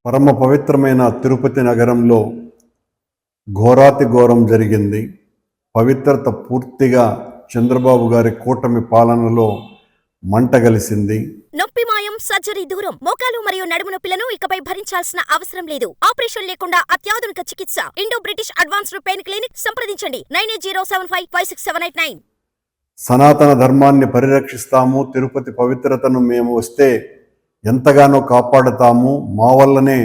పరమ పవిత్రమైన తిరుపతి నగరంలో ఘోరాతి ఘోరం జరిగింది. పవిత్రత పూర్తిగా చంద్రబాబు గారి కూటమి పాలనలో మంటగలిసింది. నొప్పి మాయం, సర్జరీ దూరం. మోకాలు మరియు నడుము నొప్పులను ఇకపై భరించాల్సిన అవసరం లేదు. ఆపరేషన్ లేకుండా అత్యాధునిక చికిత్స. Indo British advanced pain clinic. సంప్రదించండి 9807556789. సనాతన ధర్మాన్ని పరిరక్షిస్తాము, తిరుపతి పవిత్రతను మేము వస్తే ఎంతగానో కాపాడుతాము, మా వల్లనే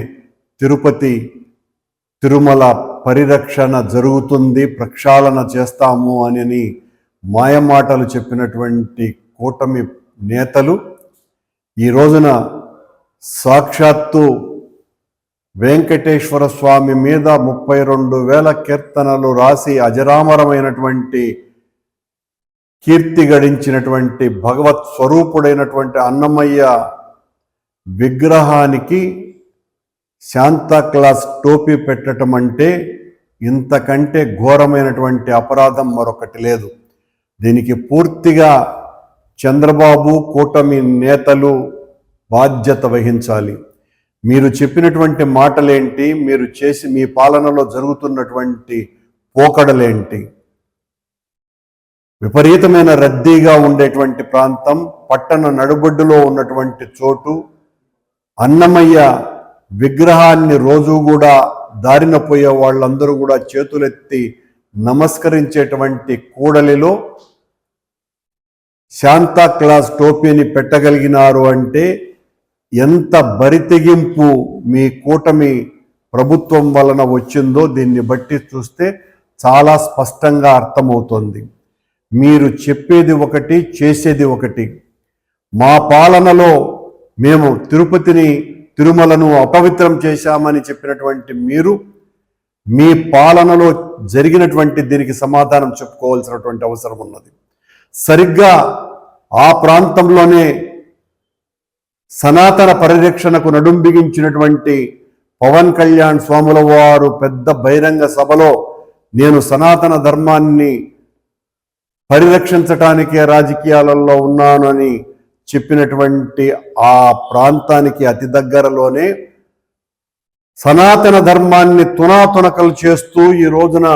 తిరుపతి తిరుమల పరిరక్షణ జరుగుతుంది, ప్రక్షాళన చేస్తాము అని మాయమాటలు చెప్పినటువంటి కూటమి నేతలు ఈ రోజున సాక్షాత్తు వెంకటేశ్వర స్వామి మీద 32,000 కీర్తనలు రాసి అజరామరమైనటువంటి కీర్తి గడించినటువంటి భగవత్ స్వరూపుడైనటువంటి అన్నమయ్య విగ్రహానికి శాంతాక్లాస్ టోపీ పెట్టడం అంటే ఇంతకంటే ఘోరమైనటువంటి అపరాధం మరొకటి లేదు. దీనికి పూర్తిగా చంద్రబాబు కూటమి నేతలు బాధ్యత వహించాలి. మీరు చెప్పినటువంటి మాటలేంటి, మీరు చేసి మీ పాలనలో జరుగుతున్నటువంటి పోకడలేంటి? విపరీతమైన రద్దీగా ఉండేటువంటి ప్రాంతం, పట్టణ నడుబొడ్డులో ఉన్నటువంటి చోటు, అన్నమయ్య విగ్రహాన్ని రోజు కూడా దారిన పోయే వాళ్ళందరూ కూడా చేతులెత్తి నమస్కరించేటువంటి కూడలిలో శాంతాక్లాస్ టోపీని పెట్టగలిగినారు అంటే ఎంత బరితెగింపు మీ కూటమి ప్రభుత్వం వలన వచ్చిందో దీన్ని బట్టి చూస్తే చాలా స్పష్టంగా అర్థమవుతోంది. మీరు చెప్పేది ఒకటి, చేసేది ఒకటి. మా పాలనలో మేము తిరుమలను అపవిత్రం చేశామని చెప్పినటువంటి మీరు మీ పాలనలో జరిగినటువంటి దీనికి సమాధానం చెప్పుకోవాల్సినటువంటి అవసరం ఉన్నది. సరిగ్గా ఆ ప్రాంతంలోనే సనాతన పరిరక్షణకు నడుం బిగించినటువంటి పవన్ కళ్యాణ్ స్వాముల వారు పెద్ద బహిరంగ సభలో నేను సనాతన ధర్మాన్ని పరిరక్షించటానికే రాజకీయాలలో ఉన్నానని చెప్పినటువంటి ఆ ప్రాంతానికి అతి దగ్గరలోనే సనాతన ధర్మాన్ని తునాతునకలు చేస్తూ ఈ రోజున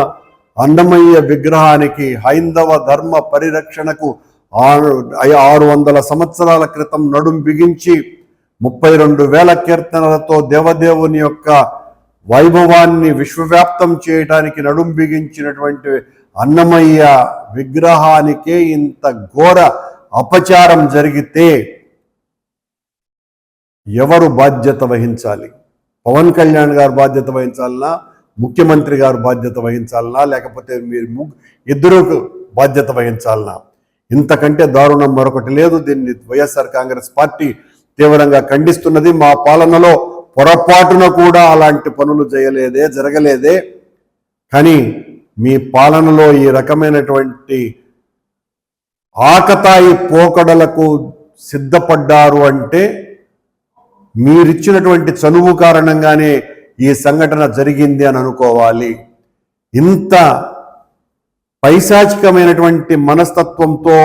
అన్నమయ్య విగ్రహానికి హైందవ ధర్మ పరిరక్షణకు 600 సంవత్సరాల క్రితం నడుం బిగించి 32,000 కీర్తనలతో దేవదేవుని యొక్క వైభవాన్ని విశ్వవ్యాప్తం చేయడానికి నడుం బిగించినటువంటి అన్నమయ్య విగ్రహానికే ఇంత ఘోర అపచారం జరిగితే ఎవరు బాధ్యత వహించాలి? పవన్ కళ్యాణ్ గారు బాధ్యత వహించాలనా, ముఖ్యమంత్రి గారు బాధ్యత వహించాలనా, లేకపోతే మీరు ఇద్దరు బాధ్యత వహించాలనా? ఇంతకంటే దారుణం మరొకటి లేదు. దీన్ని వైఎస్ఆర్ కాంగ్రెస్ పార్టీ తీవ్రంగా ఖండిస్తున్నది. మా పాలనలో పొరపాటున కూడా అలాంటి పనులు జరగలేదే. కానీ మీ పాలనలో ఈ రకమైనటువంటి ఆకతాయి పోకడలకు సిద్ధపడ్డారు అంటే మీరిచ్చినటువంటి చనువు కారణంగానే ఈ సంఘటన జరిగింది అని అనుకోవాలి. ఇంత పైశాచికమైనటువంటి మనస్తత్వంతో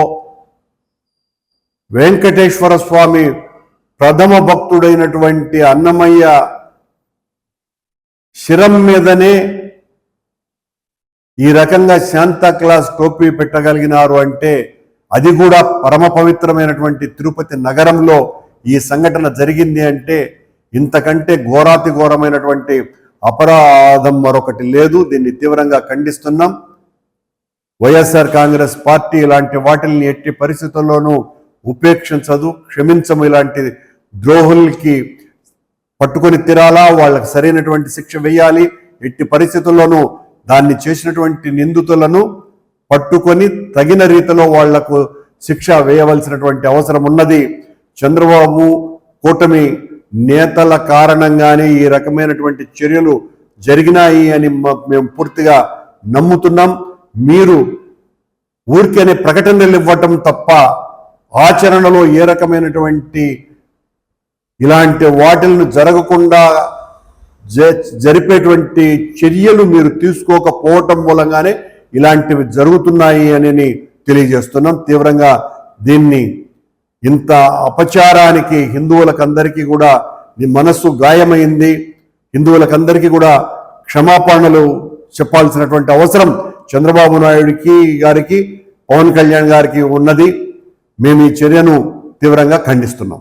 వెంకటేశ్వర స్వామి ప్రథమ భక్తుడైనటువంటి అన్నమయ్య శిరం మీదనే ఈ రకంగా శాంతాక్లాస్ టోపీ పెట్టగలిగినారు అంటే, అది కూడా పరమ పవిత్రమైనటువంటి తిరుపతి నగరంలో ఈ సంఘటన జరిగింది అంటే ఇంతకంటే ఘోరాతి ఘోరమైనటువంటి అపరాధం మరొకటి లేదు. దీన్ని తీవ్రంగా ఖండిస్తున్నాం. వైఎస్ఆర్ కాంగ్రెస్ పార్టీ ఇలాంటి వాటిల్ని ఎట్టి పరిస్థితుల్లోనూ ఉపేక్షించదు, క్షమించము. ఇలాంటి ద్రోహులకి పట్టుకొని తిరాలా, వాళ్ళకి సరైనటువంటి శిక్ష వేయాలి. ఎట్టి పరిస్థితుల్లోనూ దాన్ని చేసినటువంటి నిందితులను పట్టుకొని తగిన రీతిలో వాళ్లకు శిక్ష వేయవలసినటువంటి అవసరం ఉన్నది. చంద్రబాబు కూటమి నేతల కారణంగానే ఈ రకమైనటువంటి చర్యలు జరిగినాయి అని మేము పూర్తిగా నమ్ముతున్నాం. మీరు ఊరికేనే ప్రకటనలు ఇవ్వటం తప్ప ఆచరణలో ఏ రకమైనటువంటి ఇలాంటి వాటిలను జరగకుండా జరిపేటువంటి చర్యలు మీరు తీసుకోకపోవటం మూలంగానే ఇలాంటివి జరుగుతున్నాయి అని తెలియజేస్తున్నాం. తీవ్రంగా దీన్ని ఇంత అపచారానికి హిందువులకందరికీ కూడా నీ మనస్సు గాయమైంది, హిందువులకందరికీ కూడా క్షమాపణలు చెప్పాల్సినటువంటి అవసరం చంద్రబాబు నాయుడు గారికి, పవన్ కళ్యాణ్ గారికి ఉన్నది. మేము ఈ చర్యను తీవ్రంగా ఖండిస్తున్నాం.